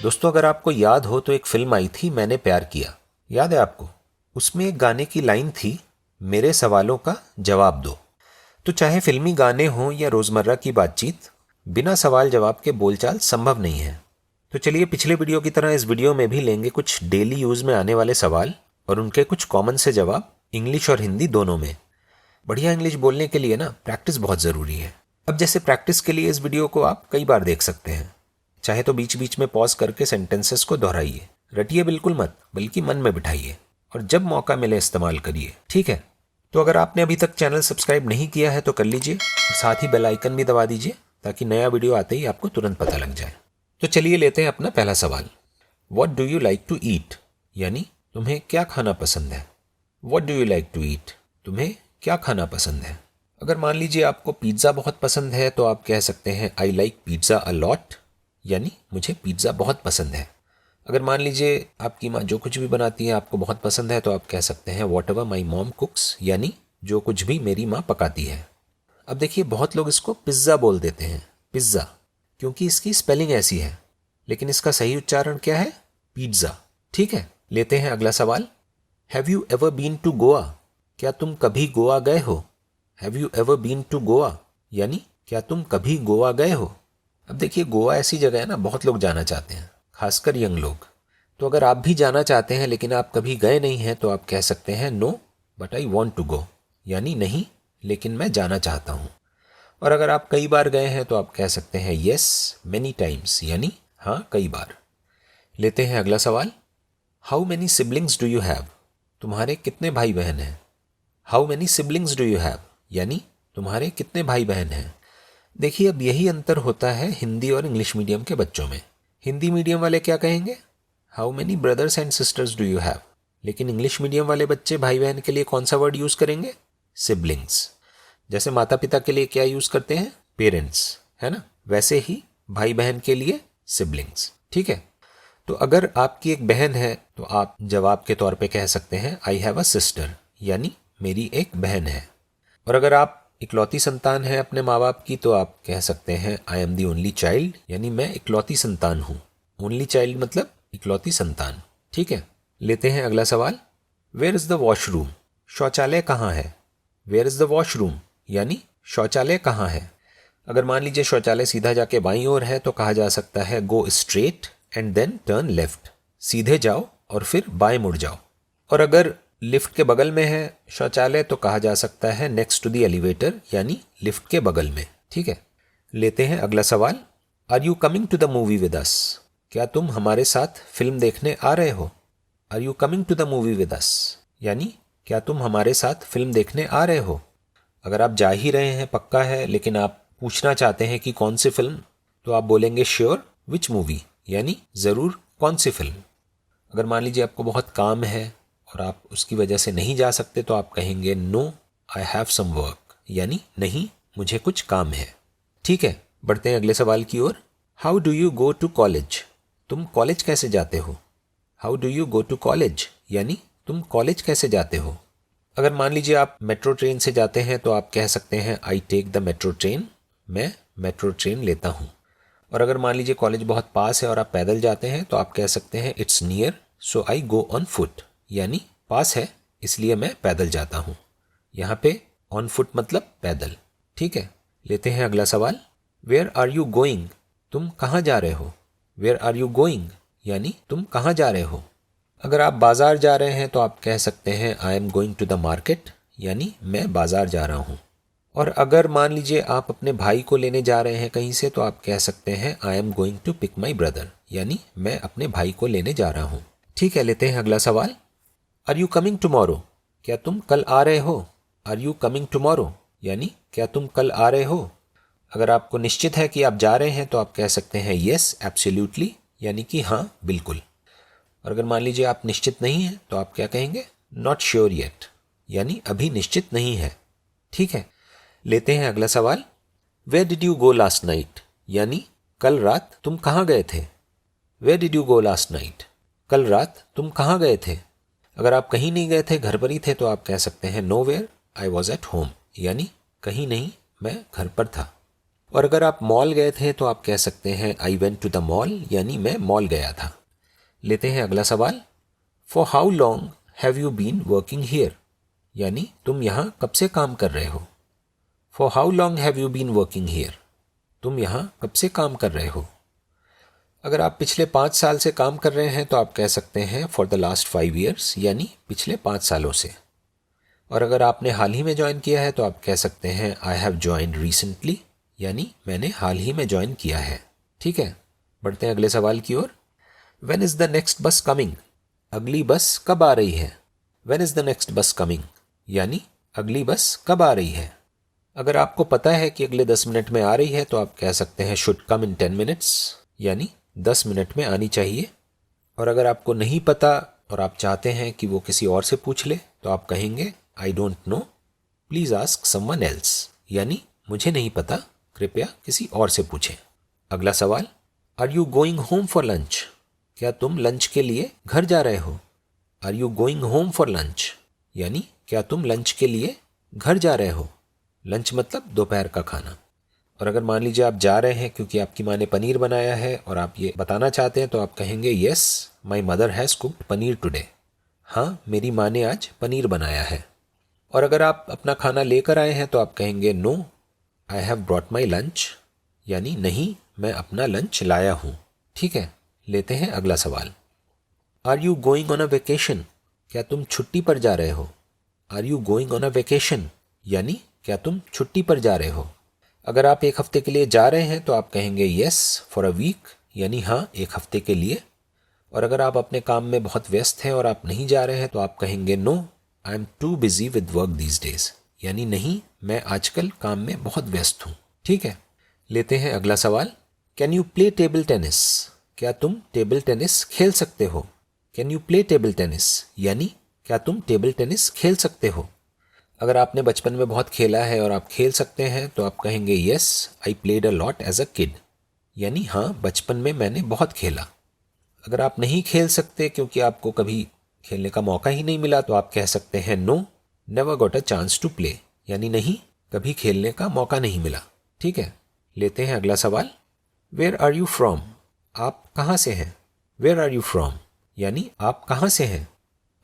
दोस्तों, अगर आपको याद हो तो एक फिल्म आई थी मैंने प्यार किया। याद है आपको? उसमें एक गाने की लाइन थी, मेरे सवालों का जवाब दो। तो चाहे फिल्मी गाने हों या रोज़मर्रा की बातचीत, बिना सवाल जवाब के बोलचाल संभव नहीं है। तो चलिए पिछले वीडियो की तरह इस वीडियो में भी लेंगे कुछ डेली यूज़ में आने वाले सवाल और उनके कुछ कॉमन से जवाब, इंग्लिश और हिंदी दोनों में। बढ़िया इंग्लिश बोलने के लिए ना प्रैक्टिस बहुत ज़रूरी है। अब जैसे प्रैक्टिस के लिए इस वीडियो को आप कई बार देख सकते हैं। चाहे तो बीच बीच में पॉज करके सेंटेंसेस को दोहराइए। रटिए बिल्कुल मत, बल्कि मन में बिठाइए और जब मौका मिले इस्तेमाल करिए। ठीक है? तो अगर आपने अभी तक चैनल सब्सक्राइब नहीं किया है तो कर लीजिए और साथ ही बेल आइकन भी दबा दीजिए ताकि नया वीडियो आते ही आपको तुरंत पता लग जाए। तो चलिए लेते हैं अपना पहला सवाल। What do you like to eat? यानी तुम्हें क्या खाना पसंद है। What do you like to eat? तुम्हें क्या खाना पसंद है। अगर मान लीजिए आपको पिज्ज़ा बहुत पसंद है तो आप कह सकते हैं I like pizza a lot, यानी मुझे पिज्ज़ा बहुत पसंद है। अगर मान लीजिए आपकी माँ जो कुछ भी बनाती है आपको बहुत पसंद है तो आप कह सकते हैं Whatever my mom cooks, यानी जो कुछ भी मेरी माँ पकाती है। अब देखिए बहुत लोग इसको पिज़्ज़ा बोल देते हैं, पिज़्ज़ा, क्योंकि इसकी स्पेलिंग ऐसी है, लेकिन इसका सही उच्चारण क्या है? पिज़्ज़ा। ठीक है, लेते हैं अगला सवाल। Have you ever been to Goa? क्या तुम कभी गोवा गए हो? Have you ever been to Goa, यानी क्या तुम कभी गोवा गए हो। अब देखिए गोवा ऐसी जगह है ना, बहुत लोग जाना चाहते हैं, खासकर यंग लोग। तो अगर आप भी जाना चाहते हैं लेकिन आप कभी गए नहीं हैं तो आप कह सकते हैं no but I want to go, यानी नहीं लेकिन मैं जाना चाहता हूँ। और अगर आप कई बार गए हैं तो आप कह सकते हैं येस मेनी टाइम्स, यानी हाँ कई बार। लेते हैं अगला सवाल। How many siblings do you have? तुम्हारे कितने भाई बहन हैं। How many siblings do you have, यानी तुम्हारे कितने भाई बहन हैं। देखिए अब यही अंतर होता है हिंदी और इंग्लिश मीडियम के बच्चों में। हिंदी मीडियम वाले क्या कहेंगे? How many brothers and sisters do you have. लेकिन इंग्लिश मीडियम वाले बच्चे भाई बहन के लिए कौन सा वर्ड यूज़ करेंगे? सिबलिंग्स। जैसे माता पिता के लिए क्या यूज़ करते हैं? पेरेंट्स, है ना? वैसे ही भाई बहन के लिए सिबलिंग्स। ठीक है, तो अगर आपकी एक बहन है तो आप जवाब के तौर पे कह सकते हैं आई हैव अ सिस्टर, यानी मेरी एक बहन है। और अगर आप इकलौती संतान है अपने माँ बाप की तो आप कह सकते हैं I am the only child, यानी मैं इकलौती संतान हूँ। ओनली चाइल्ड मतलब इकलौती संतान। ठीक है, लेते हैं अगला सवाल। Where is the washroom? शौचालय कहाँ है। वेयर इज द वॉशरूम, यानी शौचालय कहाँ है। अगर मान लीजिए शौचालय सीधा जाके बाईं ओर है तो कहा जा सकता है go straight and then turn left, सीधे जाओ और फिर बाएं मुड़ जाओ। और अगर लिफ्ट के बगल में है शौचालय तो कहा जा सकता है नेक्स्ट टू द एलिवेटर, यानी लिफ्ट के बगल में। ठीक है, लेते हैं अगला सवाल। Are you coming to the movie with us? क्या तुम हमारे साथ फिल्म देखने आ रहे हो। Are you coming to the movie with us, यानी क्या तुम हमारे साथ फिल्म देखने आ रहे हो। अगर आप जा ही रहे हैं पक्का है लेकिन आप पूछना चाहते हैं कि कौन सी फिल्म, तो आप बोलेंगे श्योर विच मूवी, यानी ज़रूर कौन सी फिल्म। अगर मान लीजिए आपको बहुत काम है और आप उसकी वजह से नहीं जा सकते तो आप कहेंगे no I have some work, यानी नहीं मुझे कुछ काम है। ठीक है, बढ़ते हैं अगले सवाल की ओर। How do you go to college? तुम कॉलेज कैसे जाते हो। How do you go to college, यानी तुम कॉलेज कैसे जाते हो। अगर मान लीजिए आप मेट्रो ट्रेन से जाते हैं तो आप कह सकते हैं I take the metro train, मैं मेट्रो ट्रेन लेता हूँ। और अगर मान लीजिए कॉलेज बहुत पास है और आप पैदल जाते हैं तो आप कह सकते हैं it's near so I go on foot, यानी पास है इसलिए मैं पैदल जाता हूँ। यहाँ पे ऑन फुट मतलब पैदल। ठीक है, लेते हैं अगला सवाल। Where are you going? तुम कहाँ जा रहे हो। वेयर आर यू गोइंग, यानी तुम कहाँ जा रहे हो। अगर आप बाजार जा रहे हैं तो आप कह सकते हैं I am going to the market, यानी मैं बाजार जा रहा हूँ। और अगर मान लीजिए आप अपने भाई को लेने जा रहे हैं कहीं से तो आप कह सकते हैं I am going to pick my brother, यानी मैं अपने भाई को लेने जा रहा हूँ। ठीक है, लेते हैं अगला सवाल। Are you coming tomorrow? क्या तुम कल आ रहे हो। आर यू कमिंग टुमारो, यानी क्या तुम कल आ रहे हो। अगर आपको निश्चित है कि आप जा रहे हैं तो आप कह सकते हैं येस एब्सोल्युटली, यानी कि हाँ बिल्कुल। और अगर मान लीजिए आप निश्चित नहीं हैं तो आप क्या कहेंगे? नॉट श्योर येट, यानी अभी निश्चित नहीं है। ठीक है, लेते हैं अगला सवाल। Where did you go last night? यानी कल रात तुम कहाँ गए थे। Where did you go last night, कल रात तुम कहाँ गए थे। अगर आप कहीं नहीं गए थे, घर पर ही थे, तो आप कह सकते हैं nowhere I was at home, यानी कहीं नहीं मैं घर पर था। और अगर आप मॉल गए थे तो आप कह सकते हैं I went to the mall, यानी मैं मॉल गया था। लेते हैं अगला सवाल। For how long have you been working here, यानी तुम यहाँ कब से काम कर रहे हो। For how long have you been working here, तुम यहाँ कब से काम कर रहे हो। अगर आप पिछले 5 साल से काम कर रहे हैं तो आप कह सकते हैं फॉर द लास्ट 5 ईयर्स, यानी पिछले 5 सालों से। और अगर आपने हाल ही में ज्वाइन किया है तो आप कह सकते हैं आई हैव ज्वाइंड रिसेंटली, यानी मैंने हाल ही में ज्वाइन किया है। ठीक है, बढ़ते हैं अगले सवाल की ओर। व्हेन इज द नेक्स्ट बस कमिंग, अगली बस कब आ रही है। व्हेन इज द नेक्स्ट बस कमिंग, यानी अगली बस कब आ रही है। अगर आपको पता है कि अगले 10 मिनट में आ रही है तो आप कह सकते हैं शुड कम इन 10 मिनट्स, यानी 10 मिनट में आनी चाहिए। और अगर आपको नहीं पता और आप चाहते हैं कि वो किसी और से पूछ ले तो आप कहेंगे I don't know, please ask someone else, यानी मुझे नहीं पता, कृपया किसी और से पूछें। अगला सवाल। Are you going home for lunch, क्या तुम लंच के लिए घर जा रहे हो। Are you going home for lunch, यानी क्या तुम लंच के लिए घर जा रहे हो। लंच मतलब दोपहर का खाना। और अगर मान लीजिए आप जा रहे हैं क्योंकि आपकी माँ ने पनीर बनाया है और आप ये बताना चाहते हैं तो आप कहेंगे yes my mother has cooked paneer today, हाँ मेरी माँ ने आज पनीर बनाया है। और अगर आप अपना खाना लेकर आए हैं तो आप कहेंगे no I have brought my lunch, यानी नहीं मैं अपना लंच लाया हूँ। ठीक है, लेते हैं अगला सवाल। Are you going on a vacation, क्या तुम छुट्टी पर जा रहे हो। Are you going on a vacation, यानी क्या तुम छुट्टी पर जा रहे हो। अगर आप 1 हफ्ते के लिए जा रहे हैं तो आप कहेंगे येस फॉर अ वीक, यानी हाँ 1 हफ्ते के लिए। और अगर आप अपने काम में बहुत व्यस्त हैं और आप नहीं जा रहे हैं तो आप कहेंगे no I am too busy with work these days, यानी नहीं मैं आजकल काम में बहुत व्यस्त हूँ। ठीक है, लेते हैं अगला सवाल। Can you play table tennis, क्या तुम टेबल टेनिस खेल सकते हो। Can you play table tennis, यानी क्या तुम टेबल टेनिस खेल सकते हो। अगर आपने बचपन में बहुत खेला है और आप खेल सकते हैं तो आप कहेंगे yes I played a lot as a kid, यानी हाँ बचपन में मैंने बहुत खेला। अगर आप नहीं खेल सकते क्योंकि आपको कभी खेलने का मौका ही नहीं मिला तो आप कह सकते हैं no never got a chance to play, यानी नहीं कभी खेलने का मौका नहीं मिला। ठीक है, लेते हैं अगला सवाल। वेयर आर यू फ्रॉम, आप कहाँ से हैं। वेयर आर यू फ्रॉम, यानी आप कहाँ से हैं।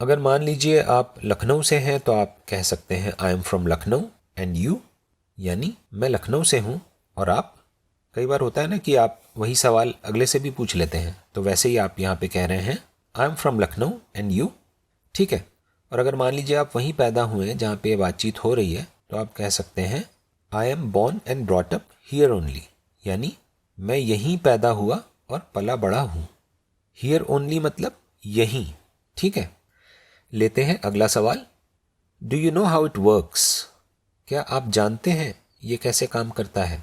अगर मान लीजिए आप लखनऊ से हैं तो आप कह सकते हैं I am from Lucknow and you, यानी मैं लखनऊ से हूँ और आप। कई बार होता है ना कि आप वही सवाल अगले से भी पूछ लेते हैं, तो वैसे ही आप यहाँ पे कह रहे हैं I am from Lucknow and you. ठीक है, और अगर मान लीजिए आप वहीं पैदा हुए हैं जहाँ पे बातचीत हो रही है तो आप कह सकते हैं I am born and brought up here only, यानी मैं यहीं पैदा हुआ और पला बड़ा हूँ। हियर ओनली मतलब यहीं। ठीक है, लेते हैं अगला सवाल। Do you know how it works, क्या आप जानते हैं ये कैसे काम करता है।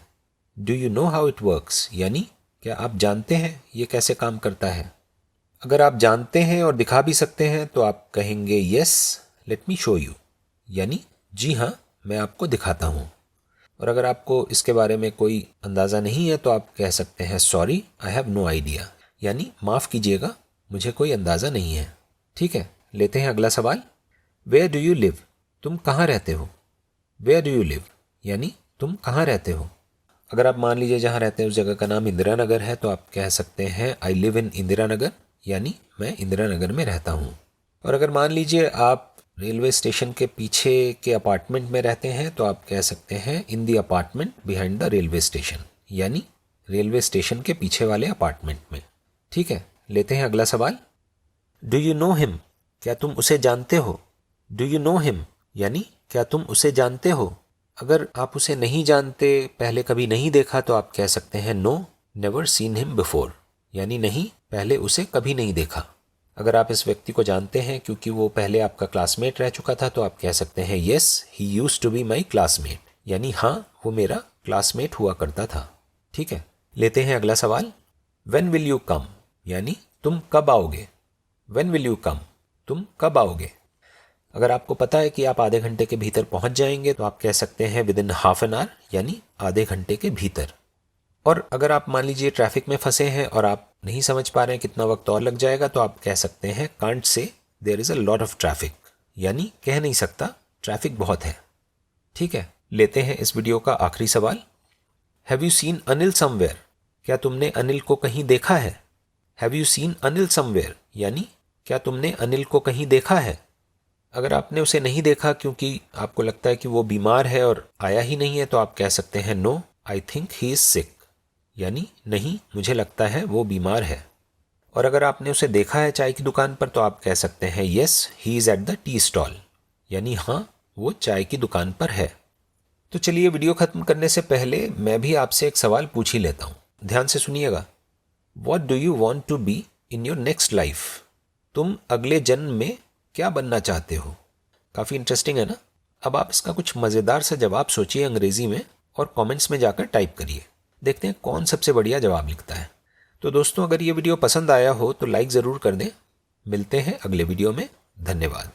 Do you know how it works, यानी क्या आप जानते हैं ये कैसे काम करता है। अगर आप जानते हैं और दिखा भी सकते हैं तो आप कहेंगे yes let me show you, यानी जी हाँ मैं आपको दिखाता हूँ। और अगर आपको इसके बारे में कोई अंदाज़ा नहीं है तो आप कह सकते हैं sorry I have no idea, यानी माफ़ कीजिएगा मुझे कोई अंदाज़ा नहीं है। ठीक है, लेते हैं अगला सवाल। वेयर डू यू लिव, तुम कहाँ रहते हो। वेयर डू यू लिव, यानी तुम कहाँ रहते हो। अगर आप मान लीजिए जहाँ रहते हैं उस जगह का नाम इंदिरा नगर है तो आप कह सकते हैं I live in Indira Nagar, यानी मैं इंदिरा नगर में रहता हूँ। और अगर मान लीजिए आप रेलवे स्टेशन के पीछे के अपार्टमेंट में रहते हैं तो आप कह सकते हैं in the apartment behind the railway station, यानी रेलवे स्टेशन के पीछे वाले अपार्टमेंट में। ठीक है, लेते हैं अगला सवाल। डू यू नो हिम, क्या तुम उसे जानते हो। डू यू नो हिम, यानी क्या तुम उसे जानते हो। अगर आप उसे नहीं जानते, पहले कभी नहीं देखा तो आप कह सकते हैं no never seen him before, यानी नहीं पहले उसे कभी नहीं देखा। अगर आप इस व्यक्ति को जानते हैं क्योंकि वो पहले आपका क्लासमेट रह चुका था तो आप कह सकते हैं yes he used to be my classmate, यानी हाँ वो मेरा क्लासमेट हुआ करता था। ठीक है, लेते हैं अगला सवाल। व्हेन विल यू कम, यानी तुम कब आओगे। व्हेन विल यू कम, तुम कब आओगे। अगर आपको पता है कि आप आधे घंटे के भीतर पहुंच जाएंगे तो आप कह सकते हैं with in half an hour, यानी आधे घंटे के भीतर। और अगर आप मान लीजिए ट्रैफिक में फंसे हैं और आप नहीं समझ पा रहे हैं कितना वक्त और लग जाएगा तो आप कह सकते हैं can't say there is a lot of traffic, यानी कह नहीं सकता ट्रैफिक बहुत है। ठीक है, लेते हैं इस वीडियो का आखिरी सवाल। Have you seen Anil somewhere, क्या तुमने अनिल को कहीं देखा है। Have you seen Anil somewhere यानी क्या तुमने अनिल को कहीं देखा है। अगर आपने उसे नहीं देखा क्योंकि आपको लगता है कि वो बीमार है और आया ही नहीं है, तो आप कह सकते हैं no I think he is sick, यानी नहीं मुझे लगता है वो बीमार है। और अगर आपने उसे देखा है चाय की दुकान पर, तो आप कह सकते हैं yes he is at the tea stall, यानी हाँ वो चाय की दुकान पर है। तो चलिए वीडियो खत्म करने से पहले मैं भी आपसे एक सवाल पूछ ही लेता हूँ, ध्यान से सुनिएगा। What do you want to be in your next life, तुम अगले जन्म में क्या बनना चाहते हो। काफ़ी इंटरेस्टिंग है ना। अब आप इसका कुछ मज़ेदार सा जवाब सोचिए अंग्रेज़ी में और कमेंट्स में जाकर टाइप करिए, देखते हैं कौन सबसे बढ़िया जवाब लिखता है। तो दोस्तों, अगर ये वीडियो पसंद आया हो तो लाइक ज़रूर कर दें। मिलते हैं अगले वीडियो में। धन्यवाद।